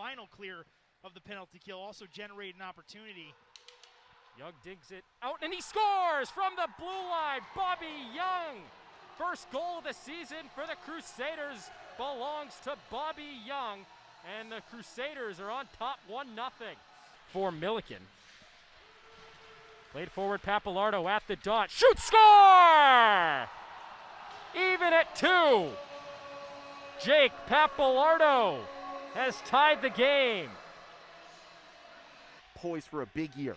final clear of the penalty kill also generated an opportunity. Young digs it out, and he scores from the blue line. Bobby Young. First goal of the season for the Crusaders belongs to Bobby Young, and the Crusaders are on top 1-0 for Milliken. Played forward, Pappalardo at the dot. Shoot, score! Even at 2. Jake Pappalardo has tied the game. Poised for a big year.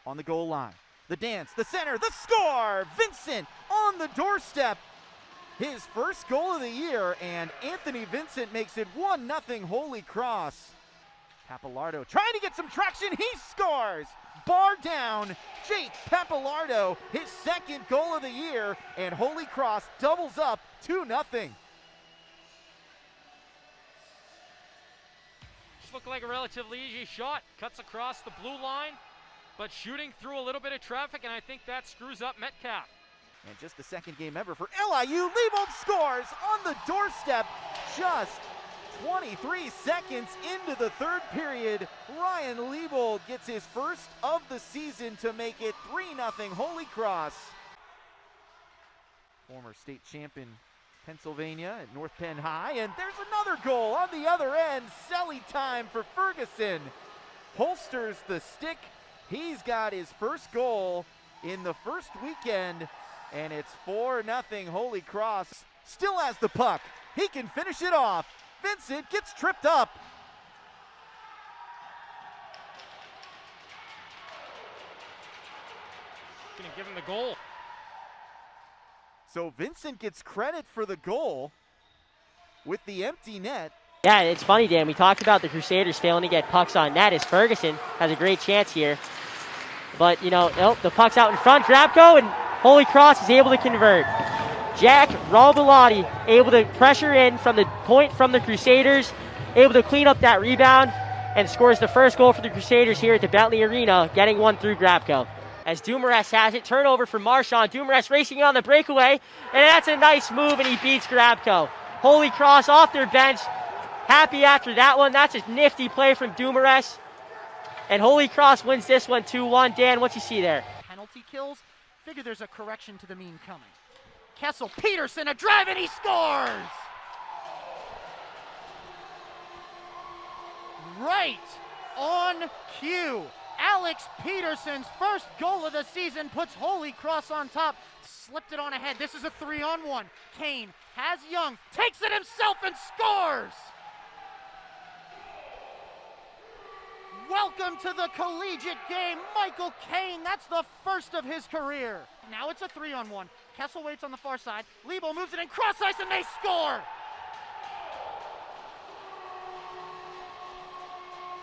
On the goal line, the dance, the center, the score! Vincent on the doorstep. His first goal of the year, and Anthony Vincent makes it 1-0 Holy Cross. Pappalardo trying to get some traction, he scores! Bar down, Jake Pappalardo, his second goal of the year, and Holy Cross doubles up 2-0. Just looked like a relatively easy shot, cuts across the blue line, but shooting through a little bit of traffic, and I think that screws up Metcalf. And just the second game ever for LIU. Leibold scores on the doorstep just 23 seconds into the third period. Ryan Leibold gets his first of the season to make it 3-0 Holy Cross. Former state champion Pennsylvania at North Penn High, and there's another goal on the other end. Selly time for Ferguson. Holsters the stick. He's got his first goal in the first weekend, and it's 4-0 Holy Cross. Still has the puck. He can finish it off. Vincent gets tripped up. Gonna give him the goal. So Vincent gets credit for the goal with the empty net. Yeah, it's funny, Dan. We talked about the Crusaders failing to get pucks on net as Ferguson has a great chance here. But, nope, the puck's out in front. Grabko, and Holy Cross is able to convert. Jack Robilotti able to pressure in from the point from the Crusaders, able to clean up that rebound, and scores the first goal for the Crusaders here at the Bentley Arena, getting one through Grabko. As Dumoulin has it, turnover for Marchand. Dumoulin racing on the breakaway, and that's a nice move, and he beats Grabko. Holy Cross off their bench. Happy after that one. That's a nifty play from Dumoulin. And Holy Cross wins this one 2-1. Dan, what you see there? Penalty kills. Figure there's a correction to the mean coming. Kessel, Peterson, a drive, and he scores! Right on cue. Alex Peterson's first goal of the season puts Holy Cross on top. Slipped it on ahead. This is a 3-on-1. Kane has Young, takes it himself and scores! Welcome to the collegiate game, Michael Kane. That's the first of his career. Now it's a 3-on-1. Kessel waits on the far side. Leibold moves it in cross ice and they score!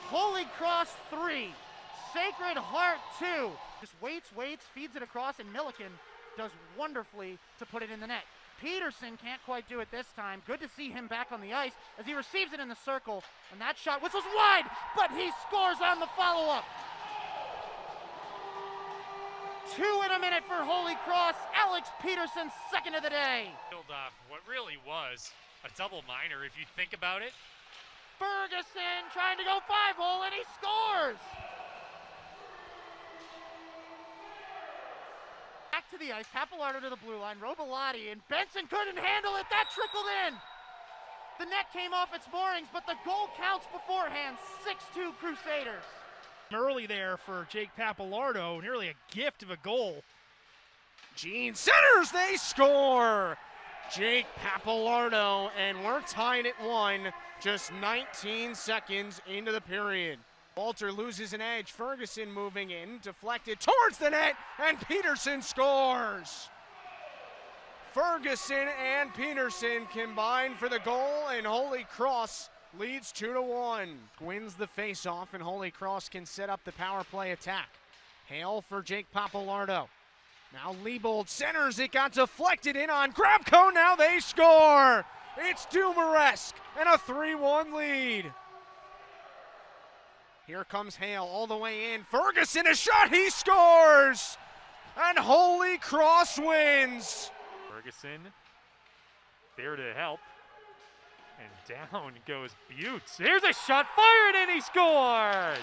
Holy Cross 3, Sacred Heart 2. Just waits, feeds it across, and Milliken does wonderfully to put it in the net. Peterson can't quite do it this time. Good to see him back on the ice as he receives it in the circle. And that shot whistles wide, but he scores on the follow-up. 2 in a minute for Holy Cross. Alex Peterson, second of the day. Build off what really was a double minor if you think about it. Ferguson trying to go 5-hole, and he scores! Back to the ice, Pappalardo to the blue line, Robilotti, and Benson couldn't handle it. That trickled in. The net came off its moorings, but the goal counts beforehand. 6-2 Crusaders. Early there for Jake Pappalardo, nearly a gift of a goal. Gene centers, they score! Jake Pappalardo, and we're tied at 1, just 19 seconds into the period. Walter loses an edge, Ferguson moving in, deflected towards the net, and Peterson scores! Ferguson and Peterson combine for the goal, and Holy Cross leads 2-1. Wins the face-off, and Holy Cross can set up the power play attack. Hale for Jake Pappalardo. Now Leibold centers, it got deflected in on Grabko, now they score! It's Dumoulin and a 3-1 lead. Here comes Hale all the way in. Ferguson, a shot, he scores! And Holy Cross wins! Ferguson there to help. And down goes Buttes. Here's a shot fired and he scores!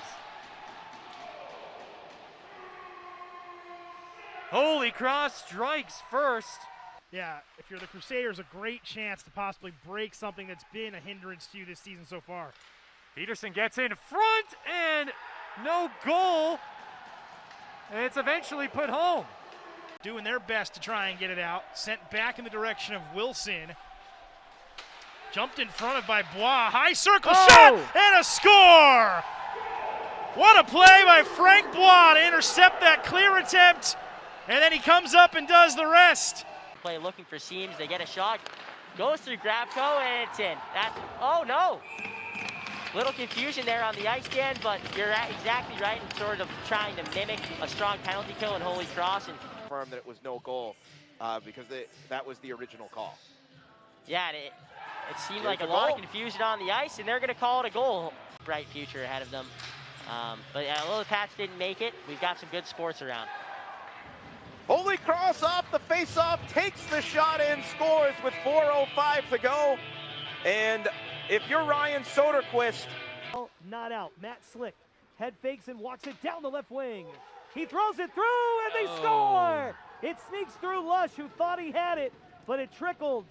Holy Cross strikes first. Yeah, if you're the Crusaders, a great chance to possibly break something that's been a hindrance to you this season so far. Peterson gets in front and no goal. And it's eventually put home. Doing their best to try and get it out. Sent back in the direction of Wilson. Jumped in front of by Bois. High circle shot and a score! What a play by Frank Bois to intercept that clear attempt. And then he comes up and does the rest. Play looking for seams. They get a shot. Goes through Grabko and it's in. Oh no! Little confusion there on the ice stand, but you're exactly right in sort of trying to mimic a strong penalty kill in Holy Cross. And confirmed that it was no goal because that was the original call. yeah, it seemed like a lot of confusion on the ice, and they're going to call it a goal. Bright future ahead of them. But yeah, although the Pats didn't make it, we've got some good sports around. Holy Cross off the face-off, takes the shot and scores with 4:05 to go. And if you're Ryan Soderquist. Not out. Matt Slick head fakes and walks it down the left wing. He throws it through and they score! It sneaks through Lush, who thought he had it, but it trickled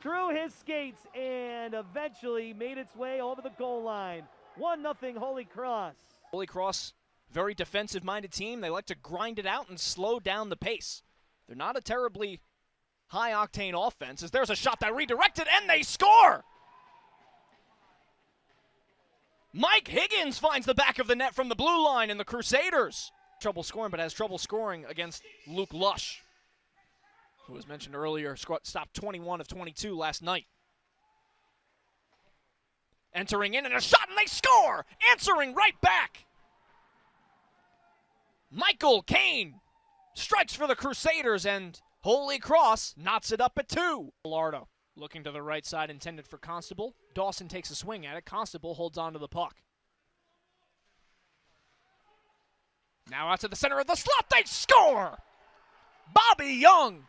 through his skates and eventually made its way over the goal line. 1-0 Holy Cross. Holy Cross, very defensive-minded team. They like to grind it out and slow down the pace. They're not a terribly high-octane offense, as there's a shot that redirected, and they score! Mike Higgins finds the back of the net from the blue line, and the Crusaders trouble scoring, but has trouble scoring against Luke Lush, who was mentioned earlier, stopped 21 of 22 last night. Entering in and a shot, and they score! Answering right back! Michael Kane strikes for the Crusaders, and Holy Cross knots it up at 2. Pappalardo looking to the right side, intended for Constable. Dawson takes a swing at it. Constable holds on to the puck. Now out to the center of the slot, they score! Bobby Young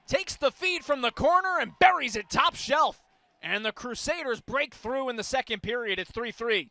takes the feed from the corner and buries it top shelf. And the Crusaders break through in the second period. It's 3-3.